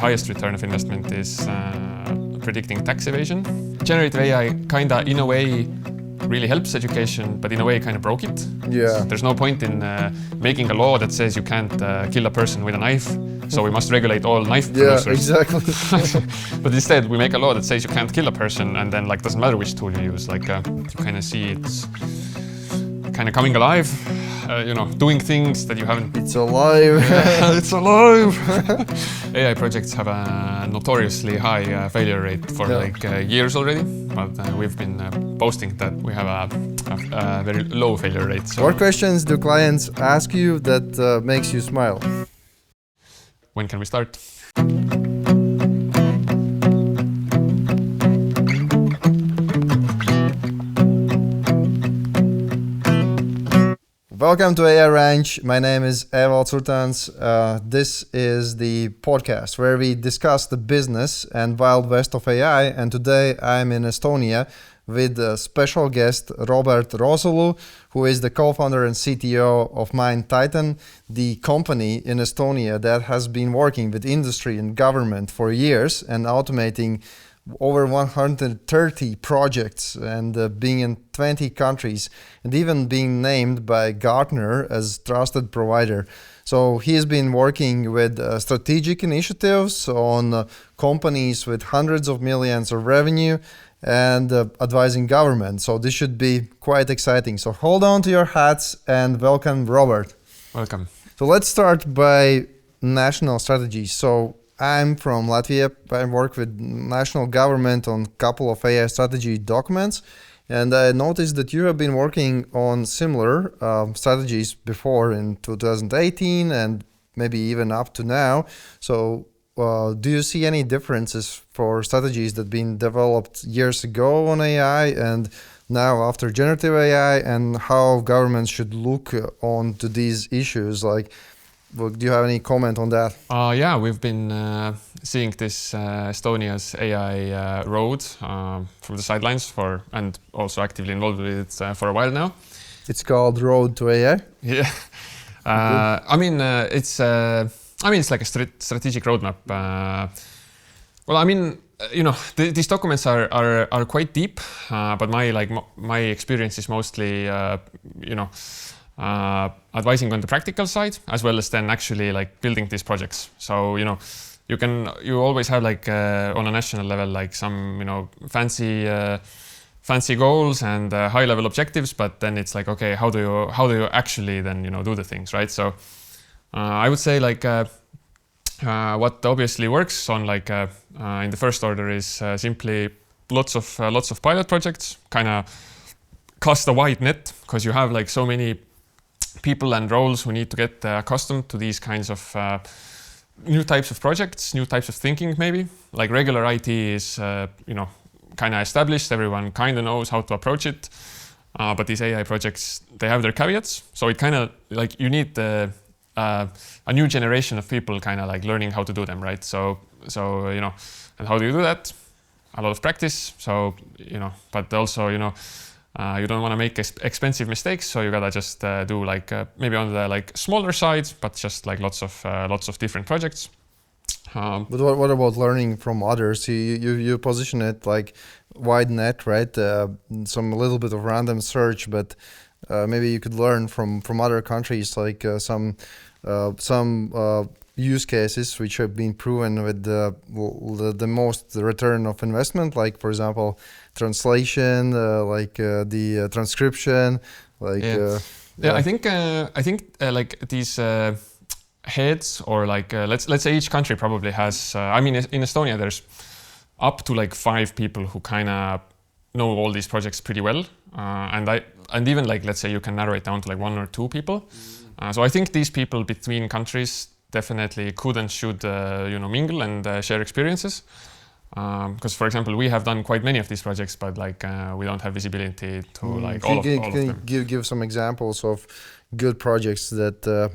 Highest return of investment is predicting tax evasion. Generative AI kinda, in a way, really helps education, but in a way kind of broke it. Yeah. There's no point in making a law that says you can't kill a person with a knife, so we must regulate all knife producers. Yeah, exactly. But instead, we make a law that says you can't kill a person, and then like doesn't matter which tool you use. Like you kind of see it's kind of coming alive, doing things that you haven't. It's alive. It's alive. AI projects have a notoriously high failure rate for years already, but we've been boasting that we have a very low failure rate. So What questions do clients ask you that makes you smile? when can we start? Welcome to AI Ranch. My name is Evalds Urtans. This is the podcast where we discuss the business and wild west of AI. And today I'm in Estonia with a special guest, Robert Roosalu, who is the co-founder and CTO of Mind Titan, the company in Estonia that has been working with industry and government for years and automating over 130 projects and being in 20 countries and even being named by Gartner as trusted provider. So he has been working with strategic initiatives on companies with hundreds of millions of revenue and advising government. So this should be quite exciting. So hold on to your hats and welcome Robert. Welcome. So let's start by national strategies. So I'm from Latvia. I work with national government on a couple of AI strategy documents. And I noticed that you have been working on similar strategies before in 2018 and maybe even up to now. So do you see any differences for strategies that have been developed years ago on AI and now after generative AI, and how governments should look on to these issues? Do you have any comment on that? Yeah, we've been seeing this Estonia's AI road from the sidelines and also actively involved with it for a while now. It's called Road to AI. Yeah, it's like a strategic roadmap. These documents are quite deep, but my experience is mostly advising on the practical side, as well as then actually building these projects. So you always have on a national level some fancy goals and high level objectives, but then it's okay, how do you actually then do the things, right? So I would say what obviously works on in the first order is simply lots of pilot projects, kind of cast a wide net, because you have so many people and roles who need to get accustomed to these kinds of new types of projects, new types of thinking maybe. Like regular IT is kind of established, everyone kind of knows how to approach it, but these AI projects, they have their caveats, so it kind of you need a new generation of people kind of learning how to do them, right? So and how do you do that? A lot of practice, so but also you don't want to make expensive mistakes, so you gotta just do maybe on the smaller side, but just lots of different projects. But what about learning from others? You position it wide net, right? Some a little bit of random search, but maybe you could learn from other countries, some use cases which have been proven with the most return of investment, for example, translation, the transcription, I think these heads, or let's say each country probably has. In Estonia there's up to 5 people who kind of know all these projects pretty well, and even let's say you can narrow it down to 1 or 2 people. So I think these people between countries definitely could and should mingle and share experiences. Because, for example, we have done quite many of these projects, but we don't have visibility to all of them. Can you give some examples of good projects that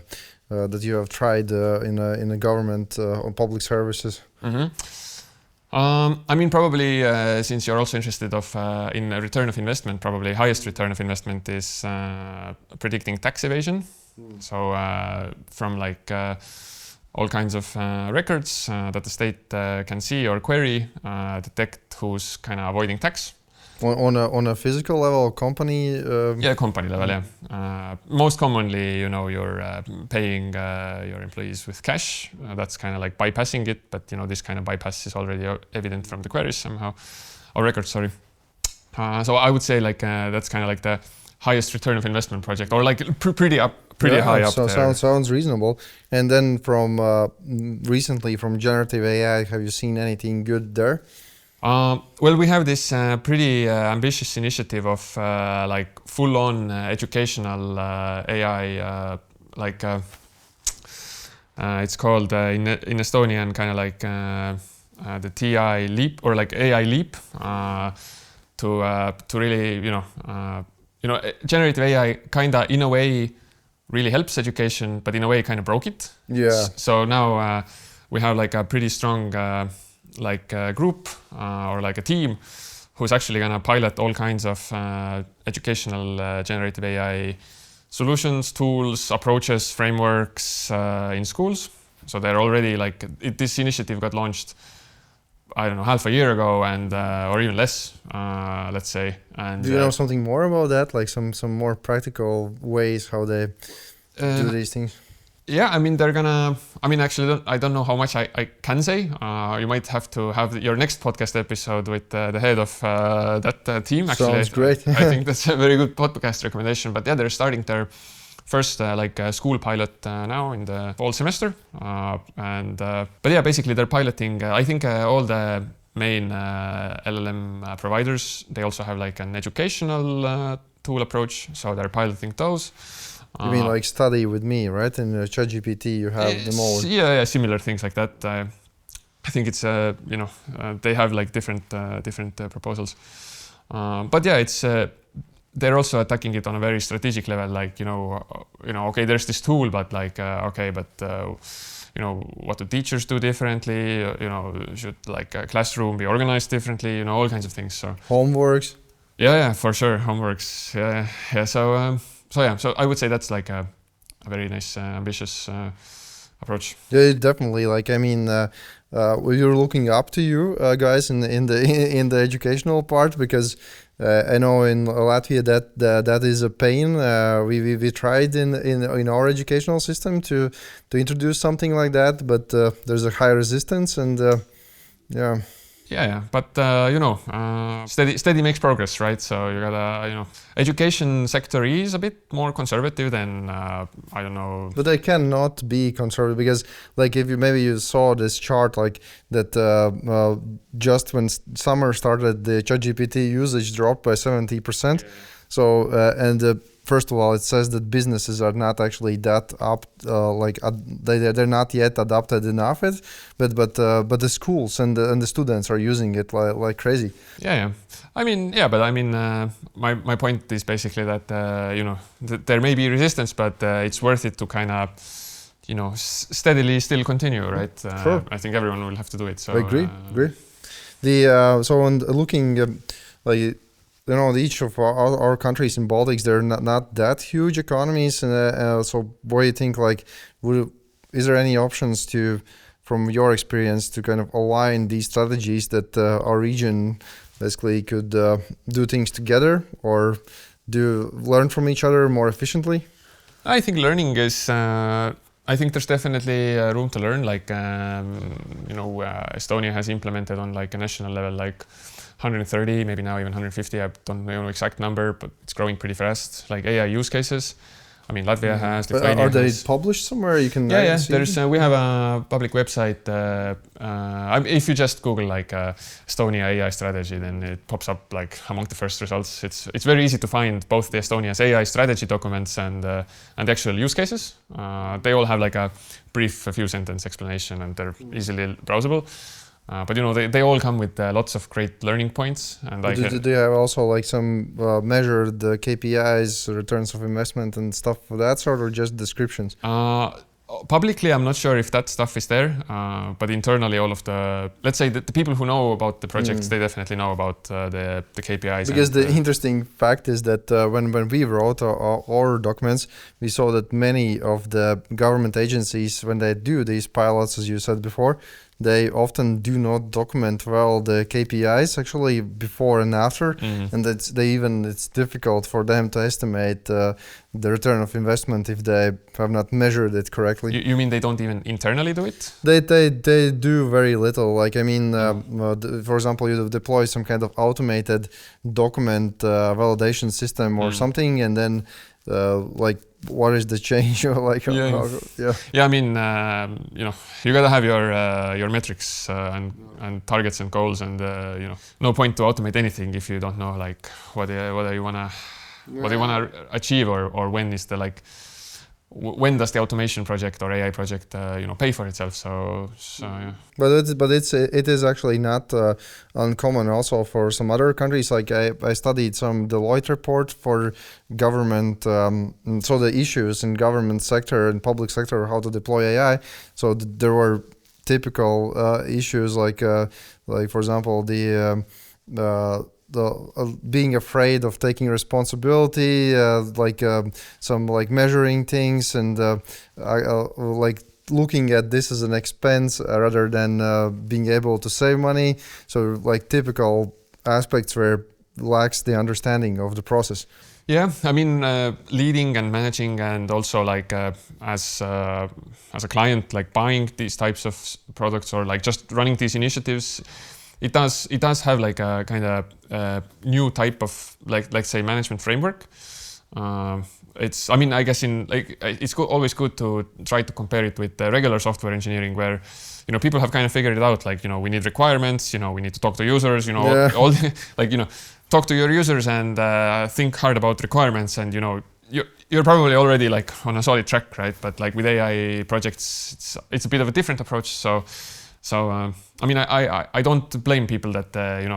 you have tried in a government or public services? Mm-hmm. Probably since you're also interested in a return of investment, probably highest return of investment is predicting tax evasion. So from all kinds of records that the state can see or query, detect who's kind of avoiding tax. On a physical level, company? Company level, yeah. Most commonly, you're paying your employees with cash. That's kind of like bypassing it, but this kind of bypass is already evident from the queries somehow, or records, sorry. So I would say like that's kind of like the highest return of investment project, or like pretty high up there. Sounds reasonable. And then from recently from generative AI, have you seen anything good there? Well, we have this pretty ambitious initiative of like full-on educational AI, it's called in Estonian kind of like the TI leap, or like AI leap, to really generative AI kind of in a way really helps education, but in a way kind of broke it. Yeah. So now we have like a pretty strong group or like a team who's actually gonna pilot all kinds of educational generative AI solutions, tools, approaches, frameworks in schools. So they're already this initiative got launched, I don't know, half a year ago, and or even less, let's say. And do you know something more about that? Like some more practical ways how they do these things? Yeah, I mean, actually, I don't know how much I can say. You might have to have your next podcast episode with the head of that team. Actually, sounds great. I think that's a very good podcast recommendation. But yeah, they're starting their first school pilot now in the fall semester. But yeah, basically they're piloting, I think all the main LLM providers, they also have like an educational tool approach. So they're piloting those. You mean like study with me, right? In ChatGPT, you have them all. Yeah, similar things like that. I think it's they have like different proposals. But yeah, it's they're also attacking it on a very strategic level. Like okay, there's this tool, but what do teachers do differently? Should like a classroom be organized differently? All kinds of things. So homeworks. Yeah, for sure, homeworks. Yeah. So I would say that's like a very nice, ambitious approach. Yeah, definitely. Like, I mean, we're looking up to you guys in the educational part, because I know in Latvia that is a pain. We tried in our educational system to introduce something like that, but there's a high resistance, and yeah. Yeah, but steady makes progress, right? So you gotta, education sector is a bit more conservative than I don't know. But they cannot be conservative, because, like, if you saw this chart, like that, just when summer started, the ChatGPT usage dropped by 70%. Yeah. So first of all, it says that businesses are not actually that they're not yet adopted enough it, but the schools and the students are using it like crazy. Yeah. My point is basically that there may be resistance, but it's worth it to kind of steadily still continue, right? Sure. I think everyone will have to do it. So I agree. So on looking each of our countries in Baltics, they're not that huge economies. So what do you think, is there any options from your experience, to kind of align these strategies that our region basically could do things together, or learn from each other more efficiently? I think learning is... I think there's definitely room to learn. Estonia has implemented on a national level 130, maybe now even 150. I don't know the exact number, but it's growing pretty fast. AI use cases. I mean, Latvia has. Lithuania are they published somewhere? You can. Yeah. There's we have a public website. If you just Google Estonia AI strategy, then it pops up among the first results. It's very easy to find both the Estonia's AI strategy documents and the actual use cases. They all have a brief, few sentence explanation, and they're easily browsable. But they all come with lots of great learning points. And do you have also some measured KPIs, returns of investment and stuff of that sort, or just descriptions? publicly, I'm not sure if that stuff is there, but internally, all of the, let's say the people who know about the projects, they definitely know about the KPIs. Because the interesting fact is that when we wrote our documents, we saw that many of the government agencies, when they do these pilots, as you said before, they often do not document well the KPIs actually before and after, and it's difficult for them to estimate the return of investment if they have not measured it correctly. You mean they don't even internally do it? They do very little. Like, I mean, for example, you deploy some kind of automated document validation system or something, and then like, what is the change? Like, I mean, you gotta have your metrics and targets and goals, and no point to automate anything if you don't know like what you wanna achieve, or when is the like when does the automation project or AI project pay for itself. So yeah. But it is actually not uncommon also for some other countries. Like I studied some Deloitte report for government, so the issues in government sector and public sector, how to deploy AI. So there were typical issues like for example the being afraid of taking responsibility, some like measuring things and like looking at this as an expense rather than being able to save money. So like typical aspects where lacks the understanding of the process. Yeah, I mean, leading and managing, and also like as a client, like buying these types of products or like just running these initiatives, it does have like a kind of new type of like say management framework. I mean, I guess it's always good to try to compare it with regular software engineering, where people have kind of figured it out. Like we need requirements. We need to talk to users. All like talk to your users and think hard about requirements, and you're probably already like on a solid track, right? But like with AI projects, it's a bit of a different approach. So I mean, I don't blame people that they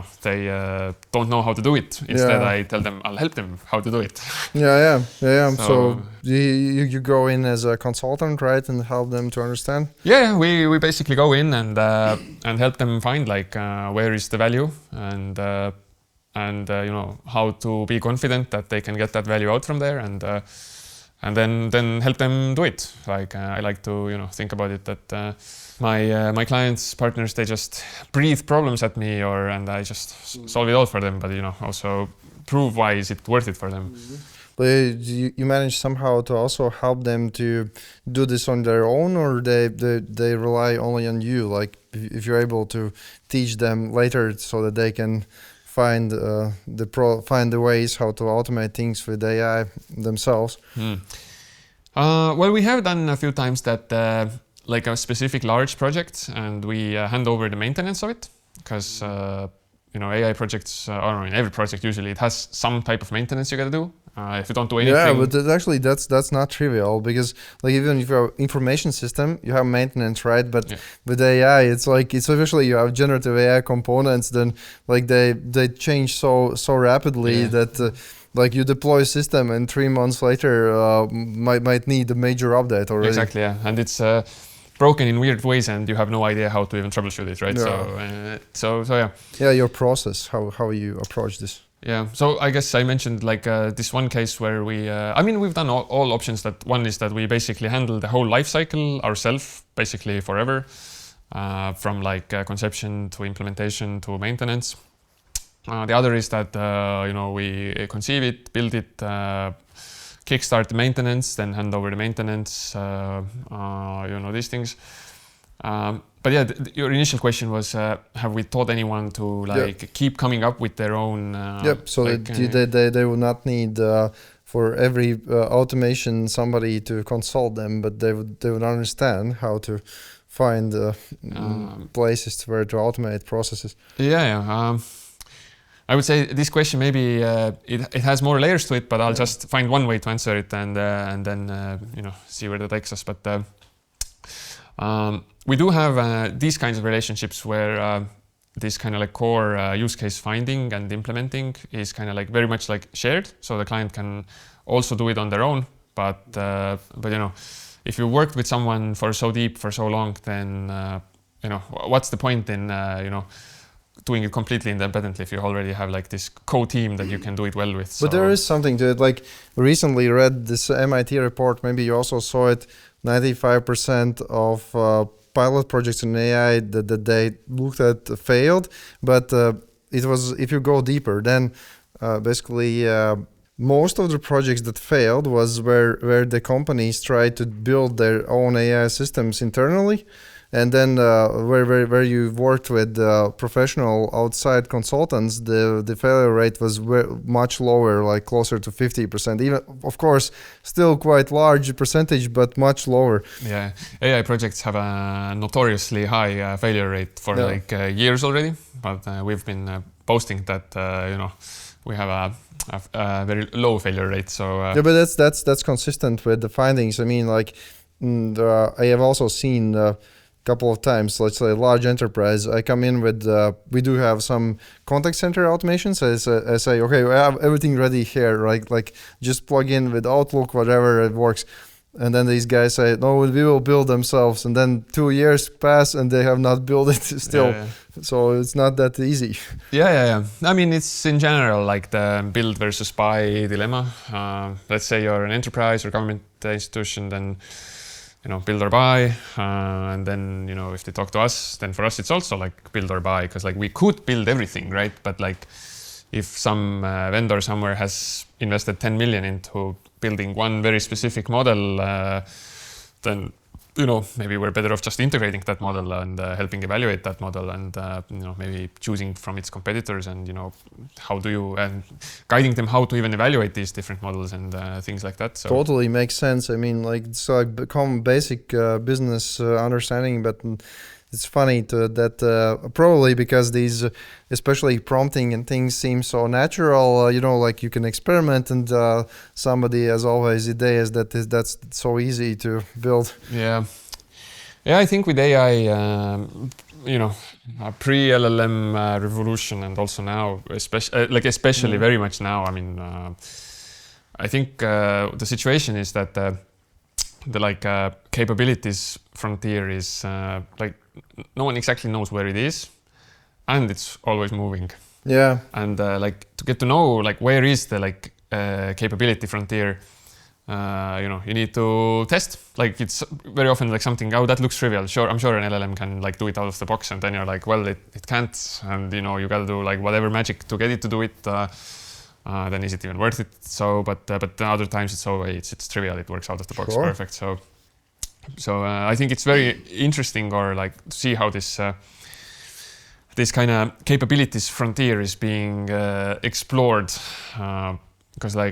don't know how to do it. Instead, I tell them I'll help them how to do it. Yeah. So you go in as a consultant, right, and help them to understand. Yeah, we basically go in and help them find like where is the value, and how to be confident that they can get that value out from there, and then help them do it. Like I like to think about it that my clients, partners, they just breathe problems at me, and I just solve it all for them. But also prove why is it worth it for them. But you manage somehow to also help them to do this on their own, or they rely only on you. Like if you're able to teach them later so that they can find the ways how to automate things with AI themselves. Well, we have done a few times that like a specific large project, and we hand over the maintenance of it, because AI projects, or in every project usually it has some type of maintenance you got to do. If you don't do anything. Yeah, but that's not trivial, because like even if you have information system, you have maintenance, right? But with AI, it's especially you have generative AI components, then like they change so rapidly that like you deploy a system and 3 months later might need a major update already. Exactly, yeah, and it's broken in weird ways, and you have no idea how to even troubleshoot it, right? Yeah. So yeah. Yeah, your process, how you approach this. Yeah, so I guess I mentioned like this one case where we've done all options. That one is that we basically handle the whole life cycle ourselves, basically forever, from like conception to implementation to maintenance. The other is that we conceive it, build it, kickstart the maintenance, then hand over the maintenance, these things. But yeah, your initial question was, have we taught anyone to keep coming up with their own? So they will not need for every automation somebody to consult them, but they would understand how to find places where to automate processes. I would say this question maybe it has more layers to it, but I'll just find one way to answer it, and then see where that takes us. But we do have these kinds of relationships where this kind of like core use case finding and implementing is kind of like very much like shared, so the client can also do it on their own. But if you worked with someone for so deep for so long, then what's the point in doing it completely independently if you already have like this co-team that you can do it well with. But there is something to it. Like recently read this MIT report, maybe you also saw it, 95% of pilot projects in AI that they looked at failed. But it was, if you go deeper, then basically most of the projects that failed was where the companies tried to build their own AI systems internally. And then where you worked with professional outside consultants, the failure rate was much lower, like closer to 50%. Even, of course, still quite large percentage, but much lower. Yeah, AI projects have a notoriously high failure rate for years already. But we've been boasting that we have a very low failure rate. So yeah, but that's consistent with the findings. I mean, like I have also seen. Couple of times, let's say large enterprise, I come in with, we do have some contact center automations. I say, okay, we have everything ready here, right? Like just plug in with Outlook, whatever, it works. And then these guys say, no, we will build themselves. And then 2 years pass and they have not built it still. Yeah. So it's not that easy. Yeah. I mean, it's in general like the build versus buy dilemma. Let's say you're an enterprise or government institution, then build or buy, and then if they talk to us, then for us it's also like build or buy, because like we could build everything, right? But like if some vendor somewhere has invested 10 million into building one very specific model, then maybe we're better off just integrating that model and helping evaluate that model, and maybe choosing from its competitors, and and guiding them how to even evaluate these different models and things like that. So totally makes sense. I mean, like it's like become basic business understanding, but it's funny that probably because these, especially prompting and things, seem so natural. Like you can experiment, and somebody has always ideas that's so easy to build. Yeah. I think with AI, a pre-LLM revolution, and also now, especially very much now. I mean, I think the situation is that the capabilities frontier is no one exactly knows where it is, and it's always moving. Yeah. And to get to know where is the capability frontier, you need to test. Like it's very often something, that looks trivial. Sure, I'm sure an LLM can do it out of the box, and then you're like, well, it can't, and you gotta do whatever magic to get it to do it. Then is it even worth it? So, but other times it's trivial. It works out of the box, sure. Perfect. So I think it's very interesting, or to see how this kind of capabilities frontier is being explored, because I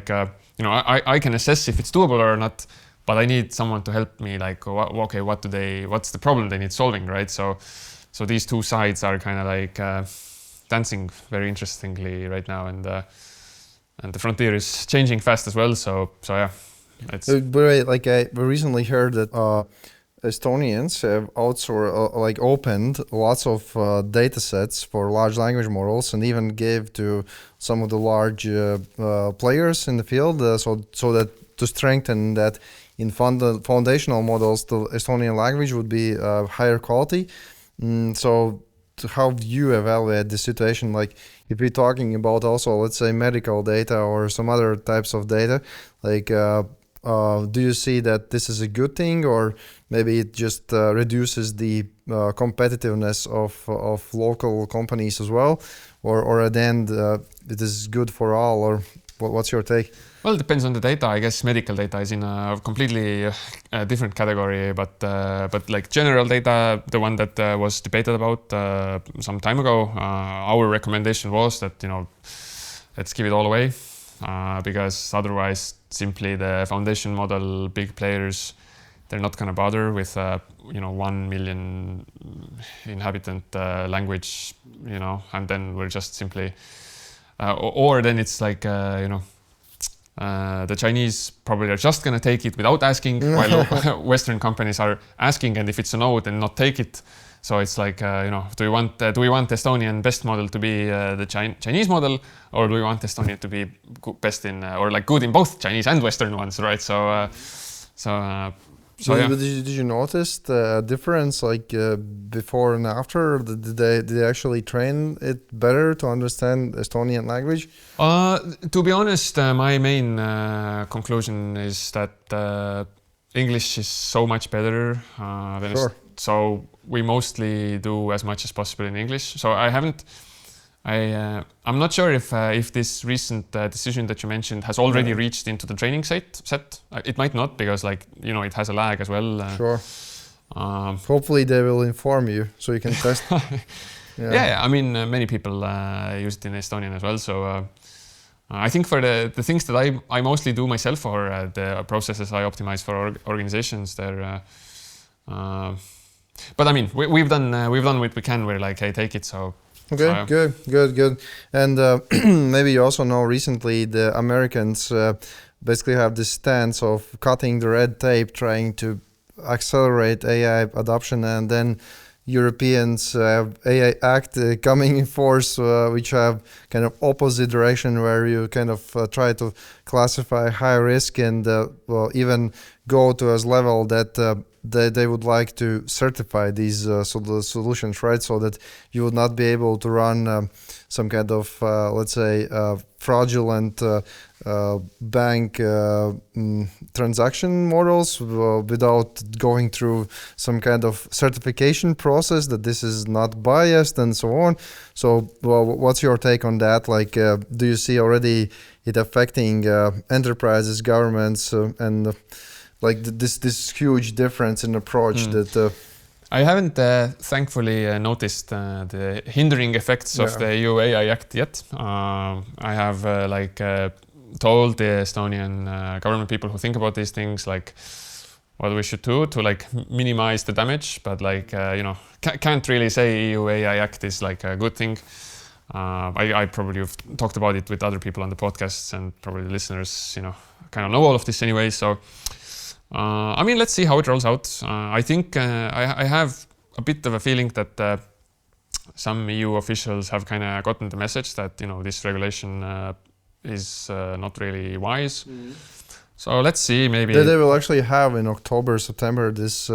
can assess if it's doable or not, but I need someone to help me. What's the problem they need solving, right? So these two sides are kind of dancing very interestingly right now, and the frontier is changing fast as well. So yeah. We recently heard that Estonians have opened lots of data sets for large language models, and even gave to some of the large players in the field, so that to strengthen that in foundational models, the Estonian language would be higher quality. So how do you evaluate the situation? Like if we're talking about also, let's say, medical data or some other types of data, do you see that this is a good thing, or maybe it just reduces the competitiveness of local companies as well, or at the end it is good for all, or what's your take? Well, it depends on the data. I guess medical data is in a completely different category, but general data, the one that was debated about some time ago, our recommendation was that let's give it all away, because otherwise simply the foundation model big players, they're not going to bother with 1 million inhabitant language, and then we're just simply or then it's the Chinese probably are just going to take it without asking, while Western companies are asking, and if it's a no, then not take it. So it's do we want Estonian best model to be the Chinese model, or do we want Estonia to be best in or good in both Chinese and Western ones, right? So Did you notice the difference like before and after? Did they actually train it better to understand Estonian language? To be honest, my main conclusion is that English is so much better than so we mostly do as much as possible in English. So I'm not sure if this recent decision that you mentioned has already reached into the training set. It might not, because it has a lag as well. Sure. Hopefully they will inform you so you can test. Yeah, I mean, many people use it in Estonian as well. So I think for the things that I mostly do myself, or the processes I optimize for organizations, they're. But I mean, we've done what we can. We're like, hey, take it. So. Okay, good. And maybe you also know recently the Americans basically have this stance of cutting the red tape, trying to accelerate AI adoption, and then Europeans have AI Act coming in force, which have kind of opposite direction, where you kind of try to classify high risk and even go to a level that they would like to certify these solutions, right? So that you would not be able to run some kind of, let's say, fraudulent bank transaction models without going through some kind of certification process that this is not biased and so on. So what's your take on that? Like, do you see already it affecting enterprises, governments, and like this huge difference in approach that I haven't thankfully noticed the hindering effects of the EU AI Act yet. I have told the Estonian government people who think about these things like what we should do to like minimize the damage, but can't really say EU AI Act is like a good thing. I probably have talked about it with other people on the podcasts, and probably the listeners kind of know all of this anyway. So I mean, let's see how it rolls out. I think I have a bit of a feeling that some EU officials have kind of gotten the message that this regulation is not really wise. So let's see, maybe they will actually have in October, September this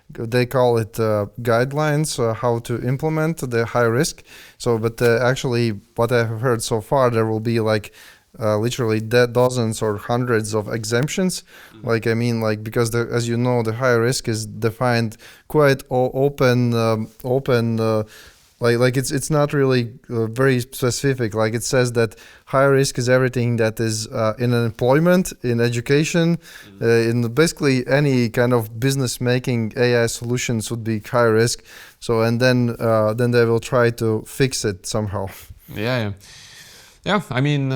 they call it guidelines how to implement the high risk. So, but actually, what I have heard so far, there will be like literally dozens or hundreds of exemptions. Like, I mean, like, because as you know, the high risk is defined quite open. Like it's not really very specific. Like, it says that high risk is everything that is in employment, in education, in basically any kind of business making AI solutions would be high risk. So, and then they will try to fix it somehow. Yeah. I mean,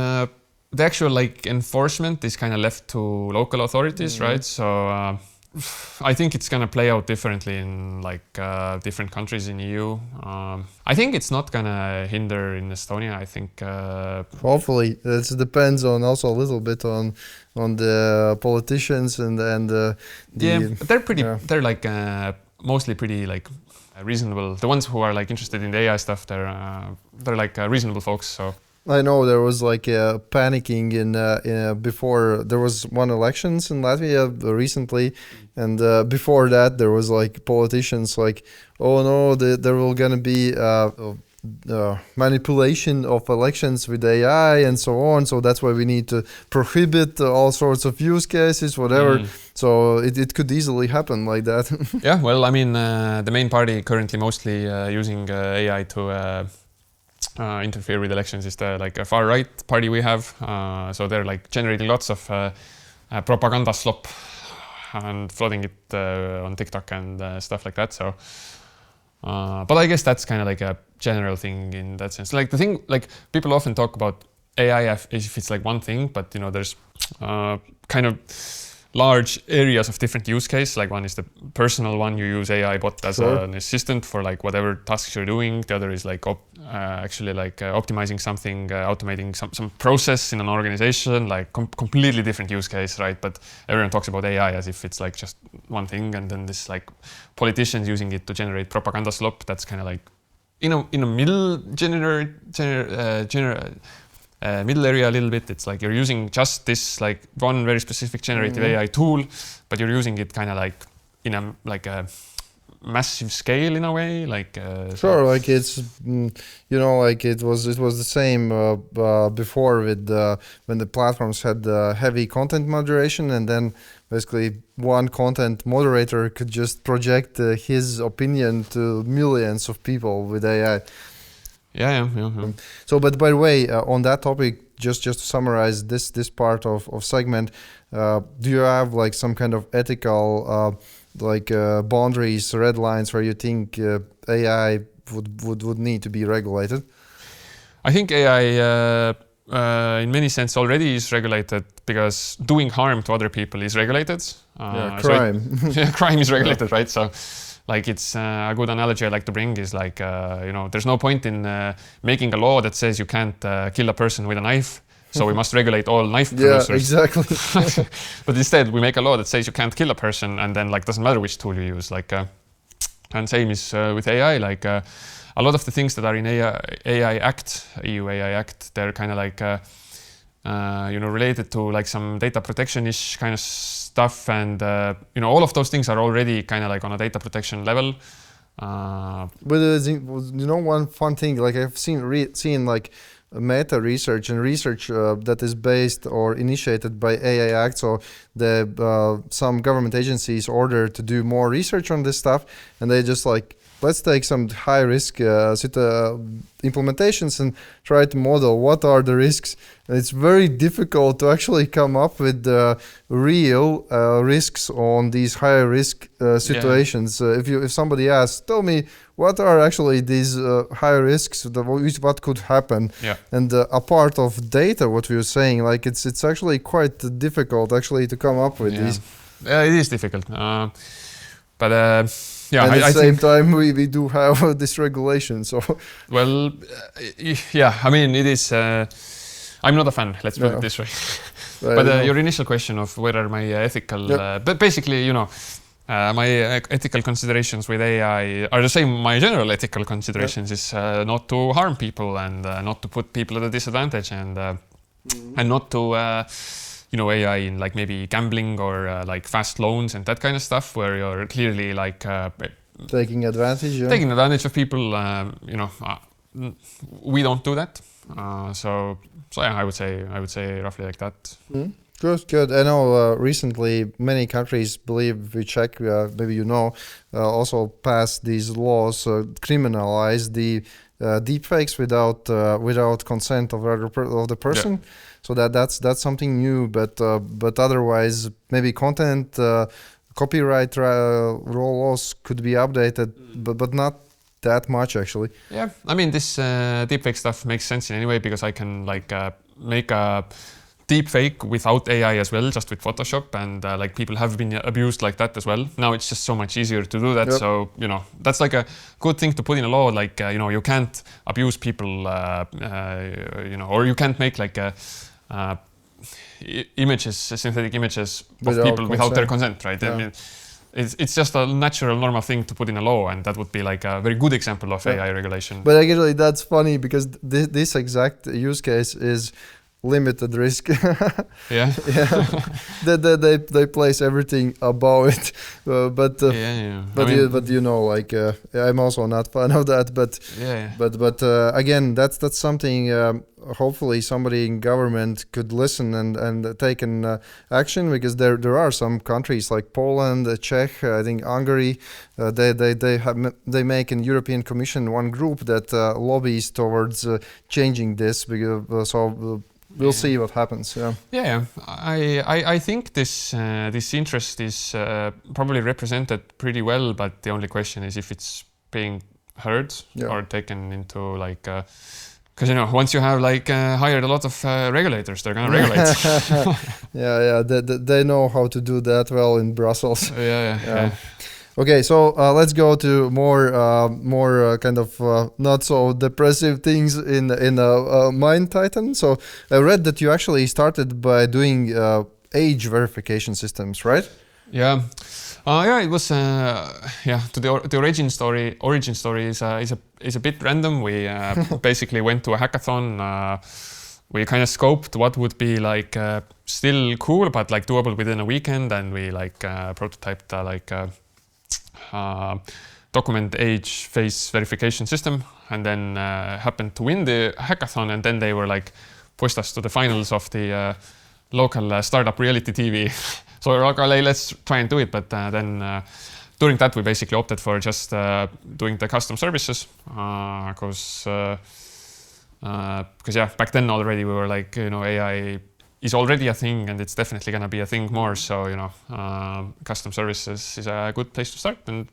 the actual like enforcement is kind of left to local authorities, right? So I think it's gonna play out differently in like different countries in EU. I think it's not gonna hinder in Estonia. I think hopefully it depends on also a little bit on the politicians and they're like mostly pretty like reasonable. The ones who are like interested in the AI stuff, they're like reasonable folks. So. I know there was like panicking in before there was one elections in Latvia recently, and before that there was like politicians like, oh no, there will gonna be manipulation of elections with AI and so on. So that's why we need to prohibit all sorts of use cases, whatever. So it could easily happen like that. Yeah, well, I mean, the main party currently mostly using AI to interfere with elections is the like a far right party we have. So they're like generating lots of propaganda slop and flooding it on TikTok and stuff like that. So, but I guess that's kind of like a general thing in that sense. Like the thing, like people often talk about AI if it's like one thing, but there's kind of large areas of different use case. Like one is the personal one, you use AI bot as an assistant for like whatever tasks you're doing. The other is like actually like optimizing something, automating some process in an organization, like completely different use case, right? But everyone talks about AI as if it's like just one thing, and then this like politicians using it to generate propaganda slop. That's kind of like in a middle middle area a little bit. It's like you're using just this like one very specific generative AI tool, but you're using it kind of like in a like a massive scale in a way, like sure, like it's like it was the same before with when the platforms had heavy content moderation, and then basically one content moderator could just project his opinion to millions of people with AI. Yeah. So, but by the way, on that topic, just to summarize this part of segment, do you have like some kind of ethical boundaries, red lines where you think AI would need to be regulated? I think AI in many sense already is regulated, because doing harm to other people is regulated. Crime. Crime is regulated, right? So like it's a good analogy I like to bring is like, there's no point in making a law that says you can't kill a person with a knife. So we must regulate all knife producers. Yeah, exactly. But instead we make a law that says you can't kill a person, and then like doesn't matter which tool you use. Like, and same is with AI. Like a lot of the things that are in AI Act, EU AI Act, they're kind of like related to like some data protection-ish kind of stuff, and all of those things are already kind of like on a data protection level. But one fun thing, like I've seen like meta research and research that is based or initiated by AI Act. So some government agencies order to do more research on this stuff, and they just like, let's take some high risk implementations and try to model what are the risks. And it's very difficult to actually come up with real risks on these high risk situations. If somebody asks, tell me what are actually these high risks, what could happen, and a part of data, what we were saying, like it's actually quite difficult actually to come up with these. Yeah, it is difficult, but. At the same time, we do have this regulation. So, well, I mean, it is. I'm not a fan. Let's put it this way. But your initial question of where are my ethical, but basically, my ethical considerations with AI are the same. My general ethical considerations is not to harm people, and not to put people at a disadvantage, and not to. AI in like maybe gambling or like fast loans and that kind of stuff, where you're clearly like taking advantage. Taking advantage of people. We don't do that. So yeah, I would say roughly like that. Good. I know recently many countries, believe we check, maybe also passed these laws criminalize the deepfakes without consent of the person. Yeah. So that's something new, but otherwise maybe content copyright laws could be updated, but not that much actually. Yeah, I mean this deepfake stuff makes sense in any way, because I can like make a deepfake without AI as well, just with Photoshop, and like people have been abused like that as well. Now it's just so much easier to do that. Yep. So that's like a good thing to put in a law. Like you can't abuse people, or you can't make like synthetic images of people without their consent, right? Yeah. I mean, it's just a natural, normal thing to put in a law, and that would be like a very good example of AI regulation. But actually, that's funny, because this exact use case is limited risk. Yeah. They place everything above it, but I'm also not fan of that. But again, that's something. Hopefully, somebody in government could listen and take an action, because there are some countries like Poland, Czech, I think Hungary. They make in European Commission one group that lobbies towards changing this. We'll see what happens. Yeah. I think this interest is probably represented pretty well, but the only question is if it's being heard or taken into like. Because once you have like hired a lot of regulators, they're gonna regulate. They know how to do that well in Brussels. Yeah. Okay, so let's go to more kind of not so depressive things in Mind Titan. So I read that you actually started by doing age verification systems, right? Yeah. It was the origin story is a bit random. We basically went to a hackathon. We kind of scoped what would be like still cool but like doable within a weekend, and we like prototyped document age face verification system, and then happened to win the hackathon, and then they were like pushed us to the finals of the local startup reality TV. So we're like, let's try and do it, but then during that we basically opted for just doing the custom services, because yeah, back then already we were like, AI is already a thing, and it's definitely gonna be a thing more. So custom services is a good place to start, and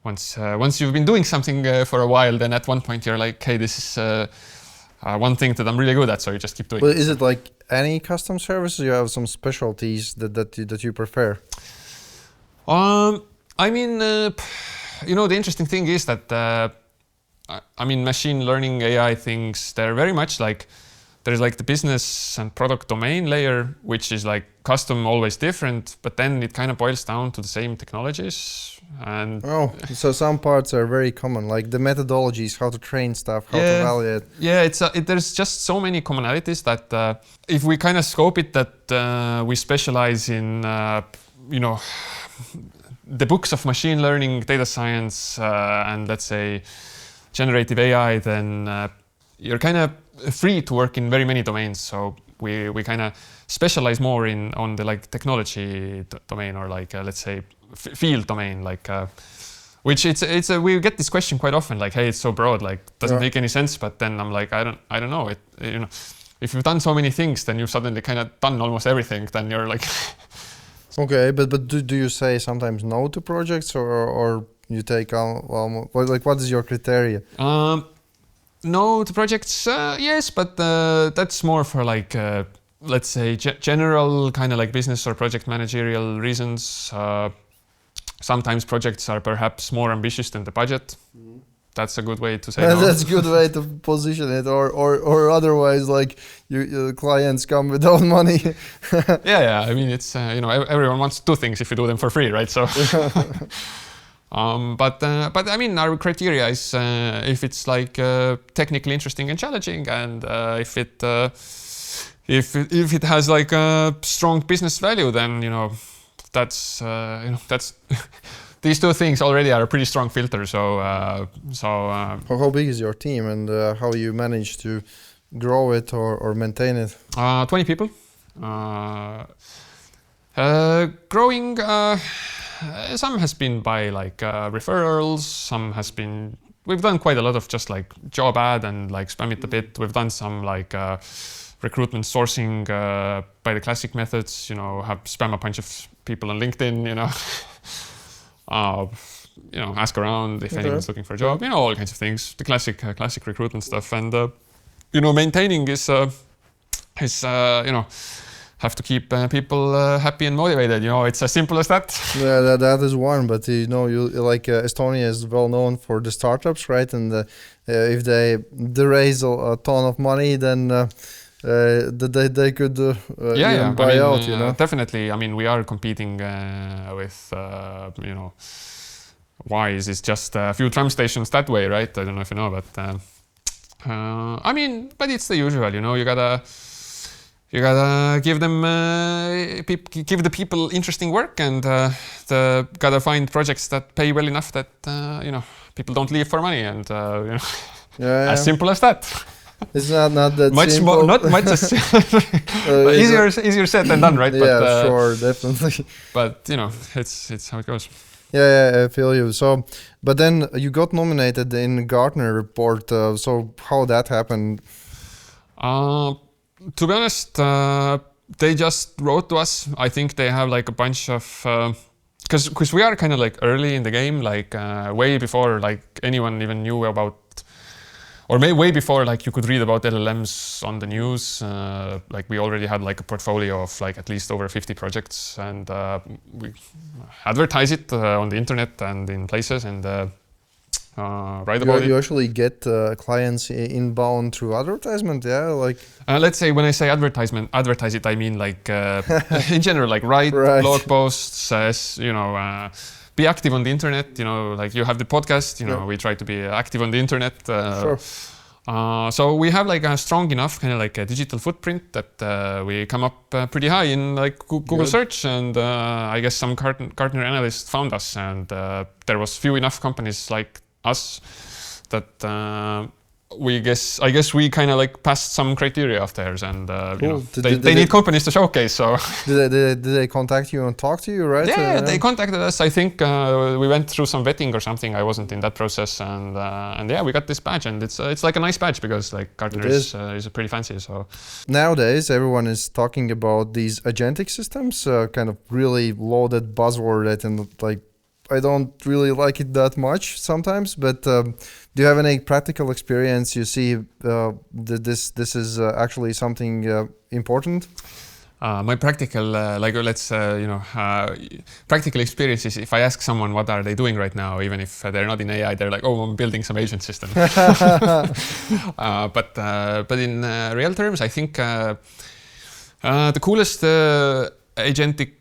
once you've been doing something for a while, then at one point you're like, hey, this is one thing that I'm really good at, so you just keep doing it. But is it like any custom services? You have some specialties that you prefer? I mean, the interesting thing is that machine learning AI things, they're very much like, there's like the business and product domain layer, which is like custom, always different, but then it kind of boils down to the same technologies. And so some parts are very common, like the methodologies, how to train stuff, how to validate. Yeah, there's just so many commonalities that if we kind of scope it that we specialize in, the books of machine learning, data science, and let's say generative AI, then you're kind of free to work in very many domains. So we kind of specialize more on the like technology domain, or like let's say field domain, like which we get this question quite often, like, hey, it's so broad, like doesn't make any sense. But then I'm like, I don't know it. If you've done so many things, then you've suddenly kind of done almost everything. Then you're like, okay, but do you say sometimes no to projects, or you take on, like, what is your criteria? No to projects, yes, but that's more for like, let's say, general kind of like business or project managerial reasons. Sometimes projects are perhaps more ambitious than the budget. Mm-hmm. That's a good way to say no. That's a good way to position it, or otherwise, like your clients come without money. Yeah. I mean, it's everyone wants to do things if you do them for free, right? So. But I mean, our criteria is if it's like technically interesting and challenging, and if it has like a strong business value, then that's these two things already are a pretty strong filter. So how big is your team, and how you manage to grow it or maintain it? 20 people. Growing. Some has been by like referrals, some has been, we've done quite a lot of just like job ad and like spam it a bit. We've done some like recruitment sourcing by the classic methods, have spam a bunch of people on LinkedIn, ask around if anyone's looking for a job, all kinds of things, the classic recruitment stuff. And maintaining is have to keep people happy and motivated. It's as simple as that. Yeah, that is one. But you like Estonia is well known for the startups, right? And if they raise a ton of money, then they could buy out. Definitely. I mean, we are competing with Wise is just a few tram stations that way, right? I don't know if you know, but I mean, but it's the usual. You gotta give them, give the people interesting work, and gotta find projects that pay well enough that people don't leave for money, and as simple as that. It's not that much simple. More, not much as easier said than done, right? Yeah, but, sure, definitely. But it's how it goes. Yeah, I feel you. So, but then you got nominated in Gartner report. So how that happened? To be honest, they just wrote to us. I think they have like a bunch of, because we are kind of like early in the game, like way before like anyone even knew about, or way before like you could read about LLMs on the news. Like we already had like a portfolio of like at least over 50 projects, and we advertise it on the internet and in places, and write about it. You actually get clients inbound through advertisement, yeah? Like let's say when I say advertise it, I mean like in general, like write blog posts, be active on the internet. Like you have the podcast. We try to be active on the internet. Sure. So we have like a strong enough kind of like a digital footprint that we come up pretty high in like Google Good. search, and I guess some Gartner analysts found us, and there was few enough companies like us that I guess we kind of like passed some criteria of theirs, and Cool. they need companies to showcase. So did they contact you and talk to you, right? yeah, they contacted us. I think we went through some vetting or something. I wasn't in that process, and yeah, we got this badge, and it's like a nice badge because like Gartner is pretty fancy. So nowadays everyone is talking about these agentic systems, kind of really loaded buzzword that, and like I don't really like it that much sometimes, but do you have any practical experience? You see that this is actually something important? my practical, practical experience is if I ask someone what are they doing right now, even if they're not in AI, they're like, oh, I'm building some agent system. But in real terms, I think the coolest agentic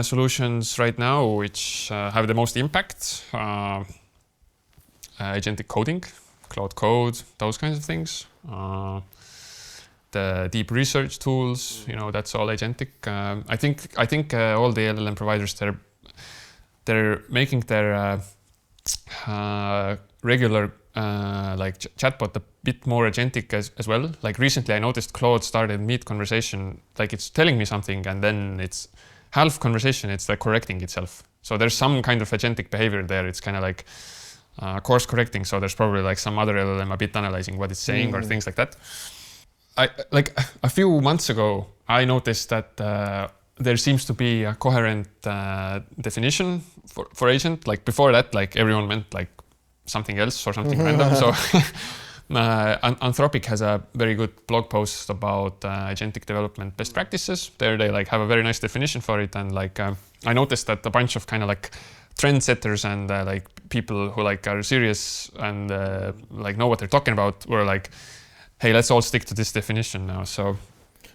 solutions right now, which have the most impact, agentic coding, cloud code, those kinds of things. The deep research tools, that's all agentic. I think all the LLM providers, they're making their regular chatbot a bit more agentic as well. Like recently I noticed Claude started mid-conversation, like it's telling me something and then it's half conversation, it's like correcting itself. So there's some kind of agentic behavior there. It's kind of like course correcting. So there's probably like some other LLM a bit analyzing what it's saying or things like that. Like a few months ago, I noticed that there seems to be a coherent definition for agent. Like before that, like everyone meant like something else or something random. So Anthropic has a very good blog post about agentic development best practices. There they like have a very nice definition for it. And like I noticed that a bunch of kind of like trendsetters and like people who like are serious and like know what they're talking about were like, hey, let's all stick to this definition now. So,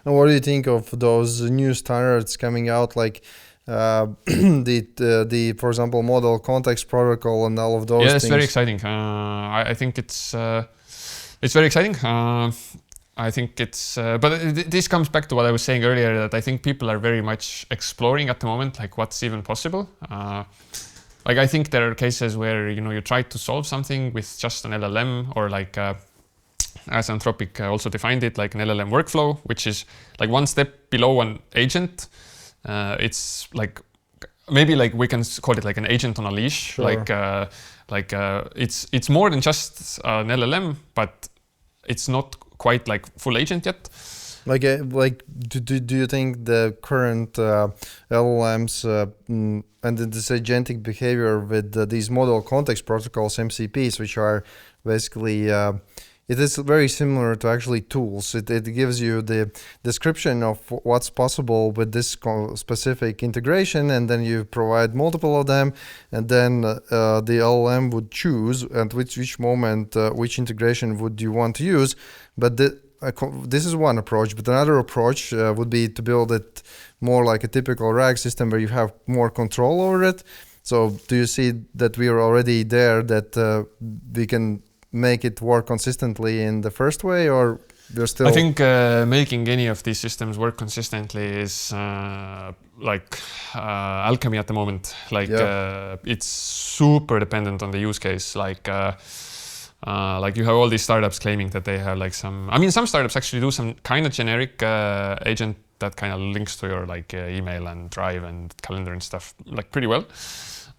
and what do you think of those new standards coming out, like the for example, model context protocol and all of those things? Yeah, it's very exciting. I think it's very exciting. I think it's, but this comes back to what I was saying earlier, that I think people are very much exploring at the moment, like what's even possible. Like I think there are cases where, you try to solve something with just an LLM or like, as Anthropic also defined it, like an LLM workflow, which is like one step below an agent. It's like maybe like we can call it like an agent on a leash. Sure. It's more than just an LLM, but it's not quite like full agent yet. Do you think the current LLMs and this agentic behavior with these model context protocols, MCPs, which are basically it is very similar to actually tools. It gives you the description of what's possible with this specific integration, and then you provide multiple of them, and then the LLM would choose at which moment which integration would you want to use. But this is one approach, but another approach would be to build it more like a typical RAG system where you have more control over it. So do you see that we are already there, that we can make it work consistently in the first way, or there's still... I think making any of these systems work consistently is like alchemy at the moment. Like it's super dependent on the use case. Like you have all these startups claiming that they have like some startups actually do some kind of generic agent that kind of links to your like email and Drive and calendar and stuff like pretty well.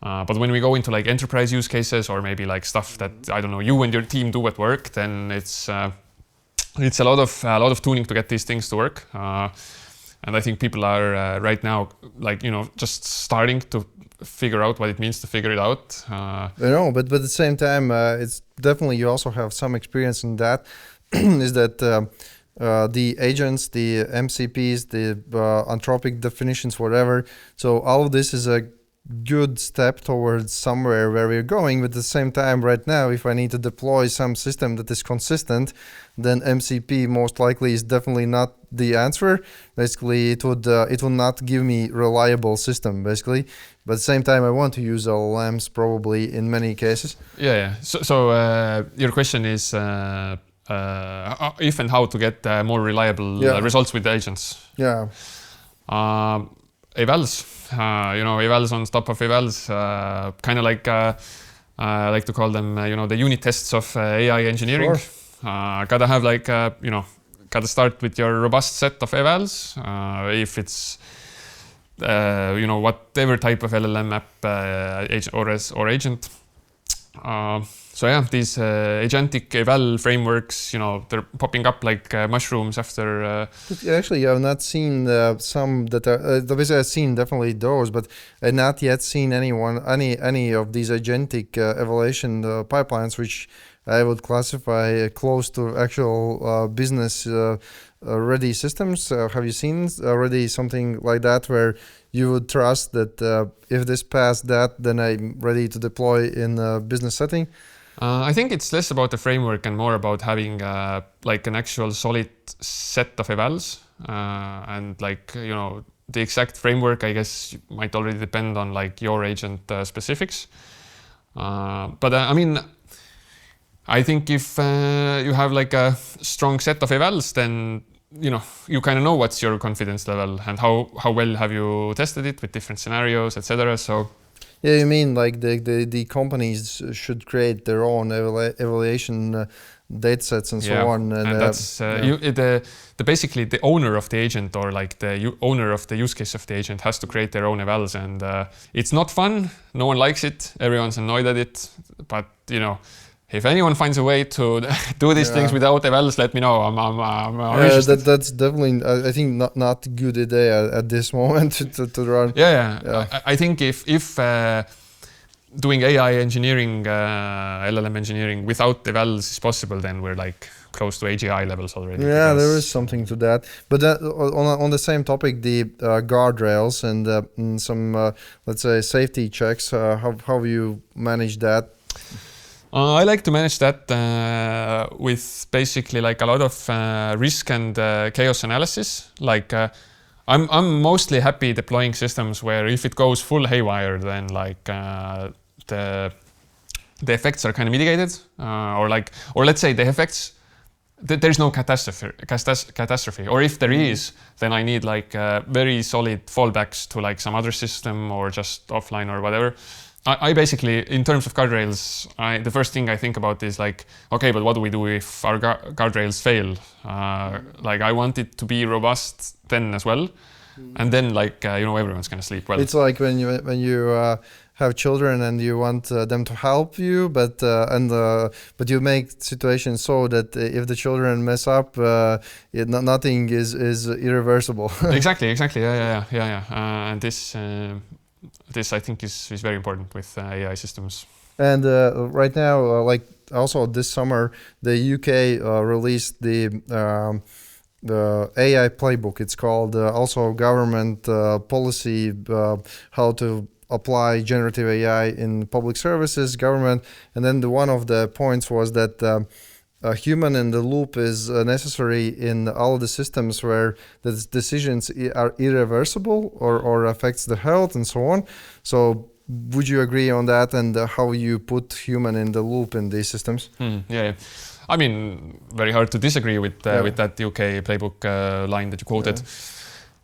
But when we go into like enterprise use cases or maybe like stuff that, I don't know, you and your team do at work, then it's a lot of tuning to get these things to work. And I think people are right now like, just starting to figure out what it means to figure it out. But at the same time, it's definitely, you also have some experience in that, is that the agents, the MCPs, the Anthropic definitions, whatever. So all of this is a good step towards somewhere where we're going. But at the same time, right now, if I need to deploy some system that is consistent, then MCP most likely is definitely not the answer. Basically, it will not give me reliable system, basically. But at the same time, I want to use LLMs probably in many cases. Yeah. So your question is if and how to get more reliable results with the agents. Yeah. Evalds, Evalds on top of Evalds, kind of like I like to call them, the unit tests of AI engineering. Sure. Gotta have gotta start with your robust set of evals. If it's, whatever type of LLM app or agent. So yeah, these agentic eval frameworks, they're popping up like mushrooms after. Actually, I've not seen some that are. Obviously, I've seen definitely those, but I've not yet seen any of these agentic evaluation pipelines, which I would classify close to actual business ready systems. Have you seen already something like that where you would trust that if this passed that, then I'm ready to deploy in a business setting? I think it's less about the framework and more about having an actual solid set of evals, and the exact framework, I guess, might already depend on your agent specifics. But I think if you have a strong set of evals, then you kind of know what's your confidence level and how well have you tested it with different scenarios, etc. So. Yeah, you mean the companies should create their own evaluation data sets and so on. And that's basically the owner of the agent or the owner of the use case of the agent has to create their own evals, and it's not fun. No one likes it. Everyone's annoyed at it. But if anyone finds a way to do these things without evals, let me know. I'm interested. That's definitely, I think, not a good idea at this moment to run. I think if doing AI engineering, LLM engineering without evals is possible, then we're close to AGI levels already. Yeah, there is something to that. But on the same topic, the guardrails and some, let's say, safety checks, how you manage that? I like to manage that with basically a lot of risk and chaos analysis. I'm mostly happy deploying systems where if it goes full haywire, then the effects are kind of mitigated, or let's say the effects, there's no catastrophe, or if there is, then I need very solid fallbacks to some other system or just offline or whatever. I basically, in terms of guardrails, the first thing I think about is okay, but what do we do if our guardrails fail? I want it to be robust then as well, and then everyone's gonna sleep well. It's like when you have children and you want them to help you, but you make situations so that if the children mess up, nothing is irreversible. Exactly. Yeah. And this I think is very important with AI systems. And right now, also this summer, the UK released the AI playbook. It's called also government policy, how to apply generative AI in public services, government. And then one of the points was that a human in the loop is necessary in all of the systems where the decisions are irreversible or affects the health and so on. So would you agree on that, and how you put human in the loop in these systems? Yeah. I mean, very hard to disagree with that UK playbook line that you quoted.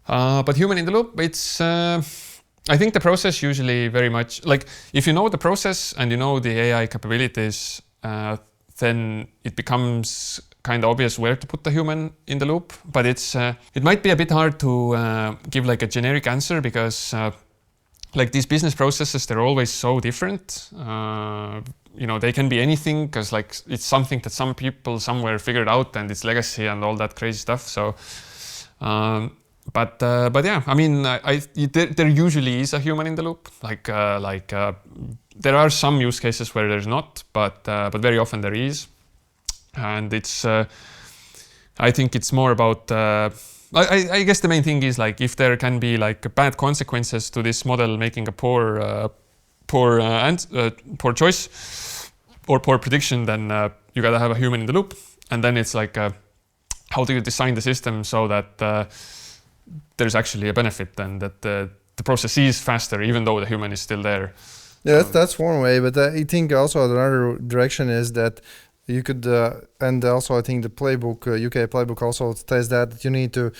But human in the loop, it's I think the process usually very much if you know the process and you know the AI capabilities, then it becomes kind of obvious where to put the human in the loop. But it might be a bit hard to give a generic answer because these business processes, they're always so different. They can be anything because it's something that some people somewhere figured out and it's legacy and all that crazy stuff. So, but yeah, I mean, there usually is a human in the loop. There are some use cases where there's not, but very often there is, and it's. I think it's more about. I guess the main thing is if there can be bad consequences to this model making a poor choice or poor prediction, then you gotta have a human in the loop, and then it's how do you design the system so that there's actually a benefit and that the process is faster even though the human is still there. Yeah, that's one way, but I think also another direction is that you could, and also I think the playbook, UK playbook also states that you need to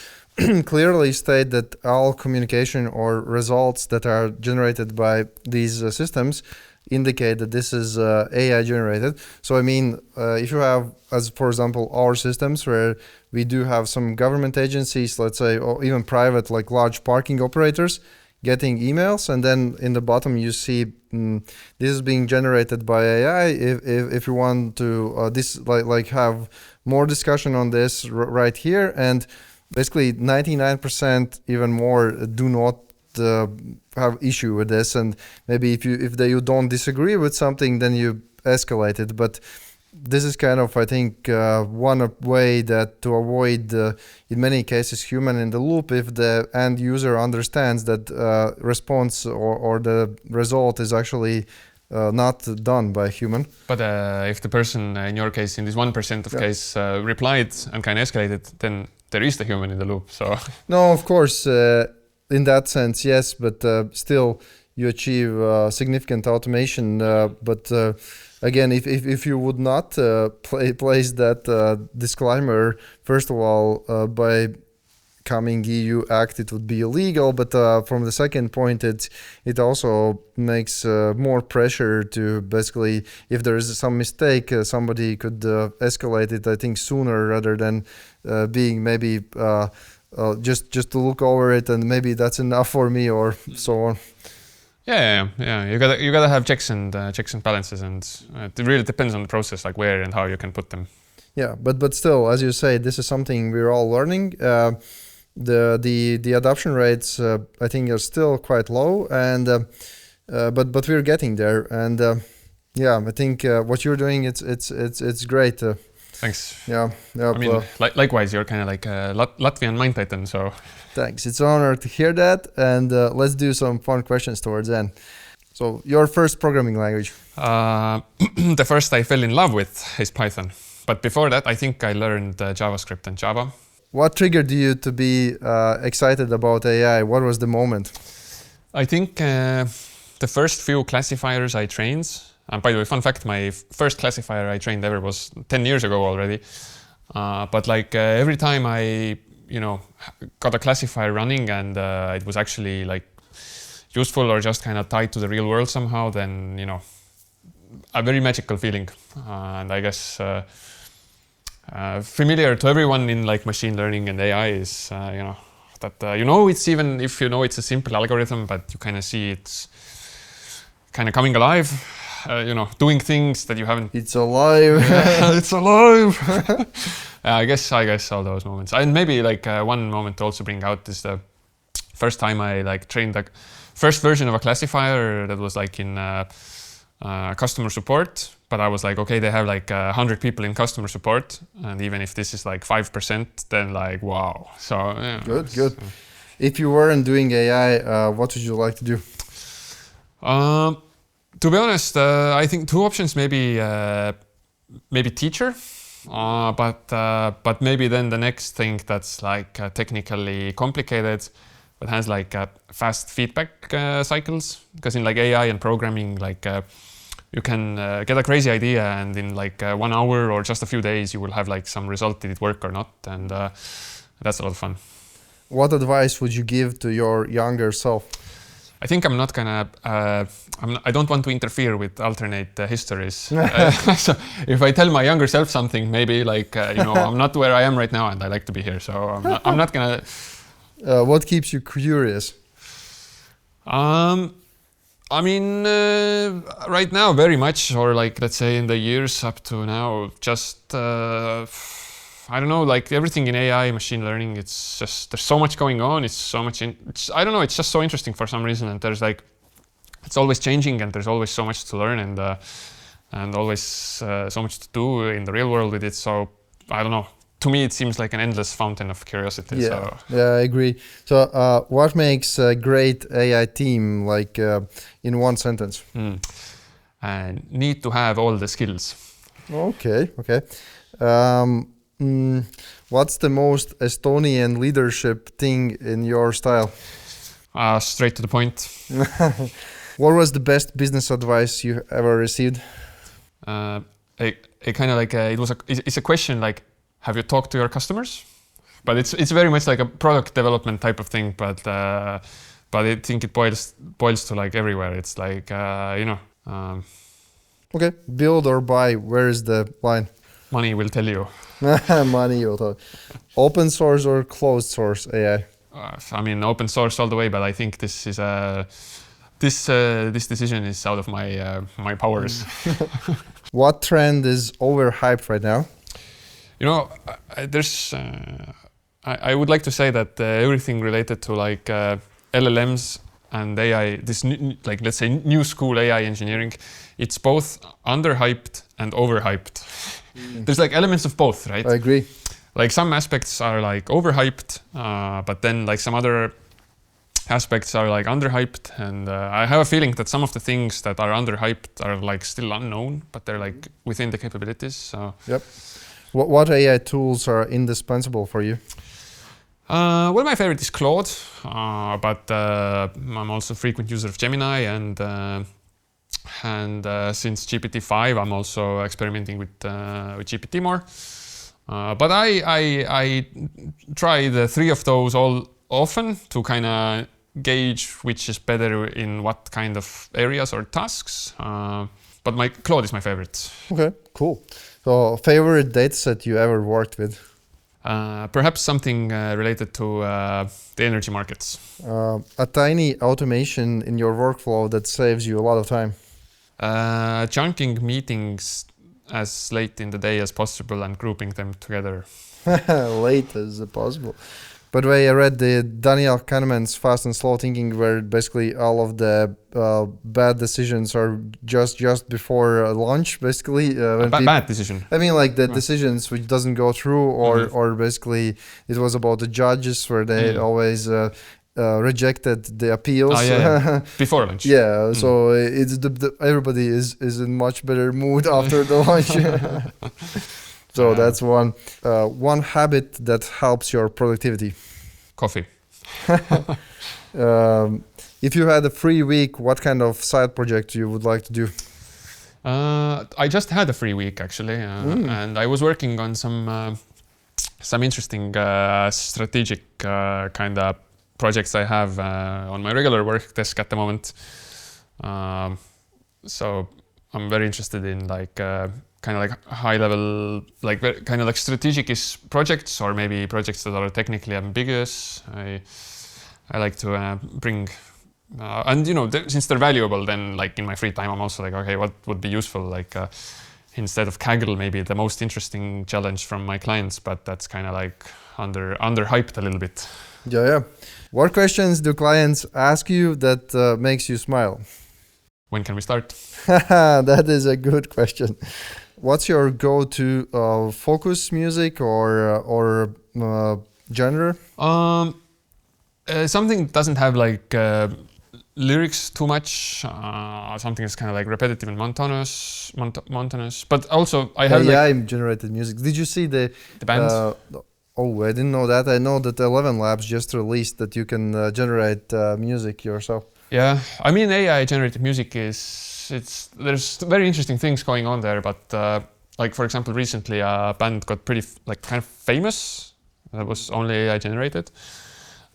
clearly state that all communication or results that are generated by these systems indicate that this is AI generated. So I mean, if you have, as for example, our systems where we do have some government agencies, let's say, or even private, like large parking operators, getting emails, and then in the bottom you see this is being generated by AI. If you want to this like have more discussion on this right here, and basically 99% even more do not have issue with this, and maybe if you don't disagree with something, then you escalate it. But this is kind of, I think, one way that to avoid, in many cases, human in the loop, if the end user understands that response or the result is actually not done by a human. But if the person, in your case, in this 1% of case, replied and kind of escalated, then there is the human in the loop. So no, of course, in that sense, yes, but still you achieve significant automation. But again, if you would not place that disclaimer, first of all, by coming EU Act, it would be illegal. But from the second point, it also makes more pressure to basically, if there is some mistake, somebody could escalate it, I think, sooner rather than being maybe just to look over it and maybe that's enough for me or so on. Yeah. You gotta have checks and balances, and it really depends on the process, like where and how you can put them. Yeah, but still, as you say, this is something we're all learning. The adoption rates, I think, are still quite low, and but we're getting there. And I think what you're doing, it's great. Thanks. Yeah. I mean, likewise, you're kind of like Latvian Mind Titan, so. Thanks. It's an honor to hear that. And let's do some fun questions towards the end. So, your first programming language? The first I fell in love with is Python. But before that, I think I learned JavaScript and Java. What triggered you to be excited about AI? What was the moment? I think the first few classifiers I trained. And by the way, fun fact, my first classifier I trained ever was 10 years ago already. But like every time I, got a classifier running and it was actually like useful or just kind of tied to the real world somehow, then, a very magical feeling. And I guess familiar to everyone in like machine learning and AI is, that, it's even if it's a simple algorithm, but you kind of see it's kind of coming alive. Doing things that you haven't. It's alive. It's alive. I guess all those moments. And maybe like one moment to also bring out is the first time I like trained the first version of a classifier that was like in customer support. But I was like, okay, they have like 100 people in customer support, and even if this is like 5%, then like wow. So yeah. Good. If you weren't doing AI, what would you like to do? To be honest, I think two options. Maybe teacher, but maybe then the next thing that's like technically complicated, but has like fast feedback cycles. Because in like AI and programming, like you can get a crazy idea, and in like 1 hour or just a few days, you will have like some result. Did it work or not? And that's a lot of fun. What advice would you give to your younger self? I think I'm not gonna. I don't want to interfere with alternate histories. So if I tell my younger self something, maybe like I'm not where I am right now, and I like to be here. So I'm not gonna. What keeps you curious? I mean, right now very much, or like let's say in the years up to now, just. I don't know, like everything in AI, machine learning, it's just, there's so much going on. It's so much, I don't know, it's just so interesting for some reason. And there's like, it's always changing, and there's always so much to learn, and always so much to do in the real world with it. So I don't know, to me, it seems like an endless fountain of curiosity. Yeah, I agree. So what makes a great AI team, like in one sentence? Need to have all the skills. Okay. What's the most Estonian leadership thing in your style? Straight to the point. What was the best business advice you ever received? it kind of like it's a question like, have you talked to your customers? But it's very much like a product development type of thing. But I think it boils to like everywhere. It's like Okay, build or buy. Where is the line? money will tell you. Money will tell. Open source or closed source AI? I mean, open source all the way. But I think this is this decision is out of my powers. What trend is overhyped right now? There's. I would like to say that everything related to like LLMs and AI, like let's say new school AI engineering, it's both underhyped and overhyped. There's like elements of both, right? I agree. Like some aspects are like overhyped, but then like some other aspects are like underhyped, and I have a feeling that some of the things that are underhyped are like still unknown, but they're like within the capabilities. So. Yep. What AI tools are indispensable for you? Well, my favorite is Claude, but I'm also a frequent user of Gemini, and since GPT-5, I'm also experimenting with GPT more. But I try the three of those all often to kind of gauge which is better in what kind of areas or tasks. But my Claude is my favorite. Okay, cool. So, favorite dataset you ever worked with? Perhaps something related to the energy markets. A tiny automation in your workflow that saves you a lot of time. Chunking meetings as late in the day as possible and grouping them together. Late as possible. By the way, I read the Daniel Kahneman's Fast and Slow Thinking, where basically all of the bad decisions are just before lunch, basically. Bad decision. I mean, like the decisions which doesn't go through, or basically it was about the judges where they always rejected the appeals. Oh, yeah. Before lunch. Yeah, so it's everybody is in much better mood after the lunch. So that's one habit that helps your productivity. Coffee. If you had a free week, what kind of side project you would like to do? I just had a free week actually, and I was working on some interesting strategic kind of projects I have on my regular work desk at the moment. So I'm very interested in like kind of like high level, like kind of like strategic projects, or maybe projects that are technically ambiguous. I like to bring, and since they're valuable, then like in my free time, I'm also like, okay, what would be useful? Like instead of Kaggle, maybe the most interesting challenge from my clients, but that's kind of like underhyped a little bit. Yeah. What questions do clients ask you that makes you smile? When can we start? That is a good question. What's your go-to focus music or genre? Something that doesn't have like lyrics too much. Something that's kind of like repetitive and monotonous. But also I have AI-generated music. Did you see the band? Oh, I didn't know that. I know that 11 Labs just released that you can generate music yourself. Yeah, I mean AI-generated music there's very interesting things going on there, but like for example, recently a band got pretty kind of famous. That was only AI-generated.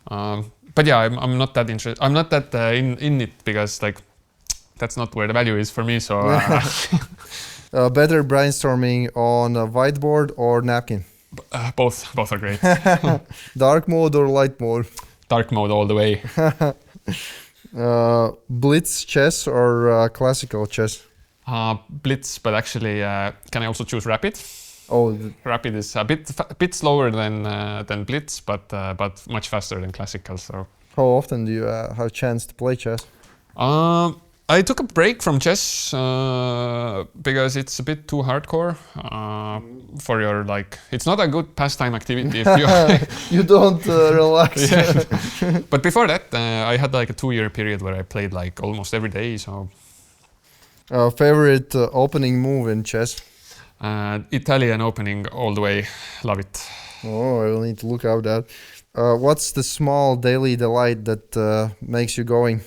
But yeah, I'm not that interested. I'm not that in it because like that's not where the value is for me. So better brainstorming on a whiteboard or napkin? Both are great. Dark mode or light mode? Dark mode all the way. Blitz chess or classical chess? Blitz, but actually, can I also choose rapid? Oh, rapid is a bit slower than Blitz, but much faster than classical. So. How often do you have a chance to play chess? I took a break from chess because it's a bit too hardcore for your like. It's not a good pastime activity if you you don't relax. But before that, I had like a 2-year period where I played like almost every day. So. Favorite opening move in chess? Italian opening all the way. Love it. Oh, I will need to look out that. What's the small daily delight that makes you going?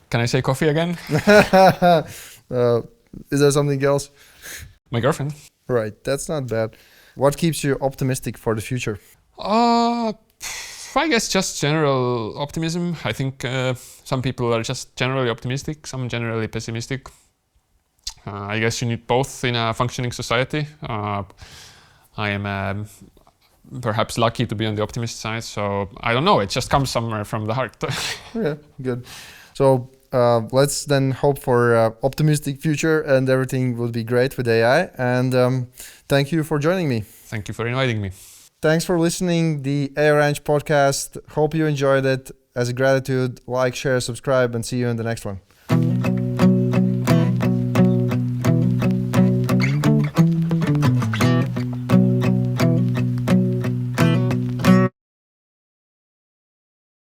Can I say coffee again? Is there something else? My girlfriend. Right, that's not bad. What keeps you optimistic for the future? I guess just general optimism. I think some people are just generally optimistic, some generally pessimistic. I guess you need both in a functioning society. I am perhaps lucky to be on the optimist side, so I don't know, it just comes somewhere from the heart. Yeah, good. So let's then hope for optimistic future and everything will be great with AI. And thank you for joining me. Thank you for inviting me. Thanks for listening the AI Ranch podcast. Hope you enjoyed it. As a gratitude, like, share, subscribe, and see you in the next one.